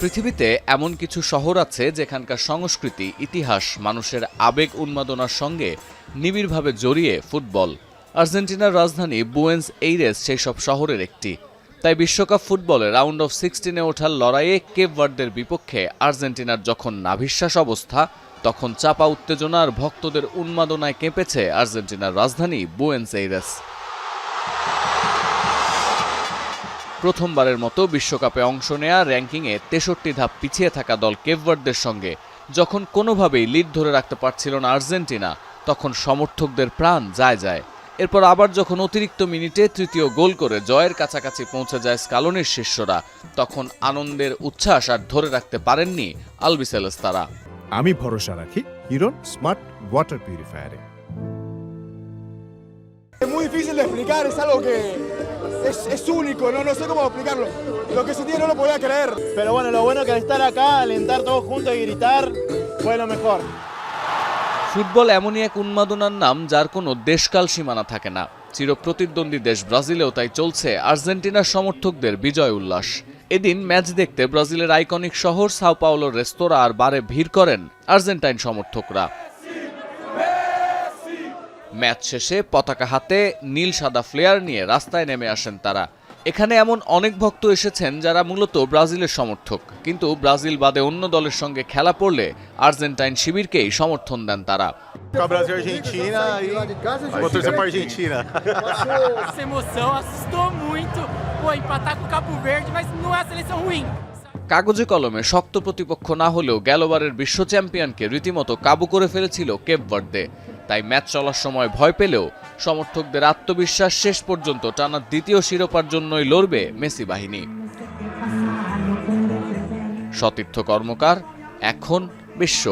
পৃথিবীতে এমন কিছু শহর আছে যেখানকার সংস্কৃতি, ইতিহাস, মানুষের আবেগ উন্মাদনার সঙ্গে নিবিড়ভাবে জড়িয়ে ফুটবল। আর্জেন্টিনার রাজধানী বুয়েন্স এইরেস সেই সব শহরের একটি। তাই বিশ্বকাপ ফুটবলে রাউন্ড অফ 16-এ ওঠার লড়াইয়ে কেপ ভার্দের বিপক্ষে আর্জেন্টিনার যখন নাভিশ্বাস অবস্থা, তখন চাপা উত্তেজনা আর ভক্তদের উন্মাদনায় কেঁপেছে আর্জেন্টিনার রাজধানী বুয়েন্স এইরেস। প্রথমবারের মতো বিশ্বকাপে অংশ নেয়া র্যাঙ্কিংয়ে 63 ধাপ পিছিয়ে থাকা দল কেপ ভার্দের সঙ্গে যখন কোনোভাবেই লিড ধরে রাখতে পারছিল না আর্জেন্টিনা, তখন সমর্থকদের প্রাণ যায়। এরপর আবার যখন অতিরিক্ত মিনিটে তৃতীয় গোল করে জয়ের কাছাকাছি পৌঁছে যায় স্কালোনির শিষ্যরা, তখন আনন্দের উচ্ছ্বাস আর ধরে রাখতে পারেননি আলবিসেলেস্তারা। আমি ভরসা রাখি হিরন স্মার্ট ওয়াটার পিউরিফায়ারে। Es muy difícil de explicar, es algo que es único, no sé cómo explicarlo. Lo que sentí no lo podía creer. Pero bueno, lo bueno que al estar acá, alentar todos juntos y gritar fue lo mejor. Football এমনই এক উন্মাদনার নাম যার কোনো দেশকাল সীমানা থাকে না। চিরপ্রতিদ্বন্দ্বী দেশ ব্রাজিলেও তাই চলছে আর্জেন্টিনার সমর্থকদের বিজয় উল্লাস। এদিন ম্যাচ দেখতে ব্রাজিলের আইকনিক শহর সাও পাওলোর রেস্তোরাঁ আর বারে ভিড় করেন আর্জেন্টাইন সমর্থকরা। ম্যাচ শেষে পতাকা হাতে নীল সাদা ফ্লেয়ার নিয়ে রাস্তায় নেমে আসেন তারা। এখানে এমন অনেক ভক্ত এসেছেন যারা মূলত ব্রাজিলের সমর্থক, কিন্তু ব্রাজিল বাদে অন্য দলের সঙ্গে খেলা পড়লে আর্জেন্টাইন শিবিরকেই সমর্থন দেন তারা। কাগজে কলমে শক্ত প্রতিপক্ষ না হলেও গেলবারের বিশ্ব চ্যাম্পিয়নকে রীতিমতো কাবু করে ফেলেছিল কেপ ভার্দে। তাই ম্যাচ চলার সময় ভয় পেলেও সমর্থকদের আত্মবিশ্বাস শেষ পর্যন্ত টানা দ্বিতীয় শিরোপার জন্যই লড়বে মেসি বাহিনী। সতীর্থ কর্মকার, এখন বিশ্ব।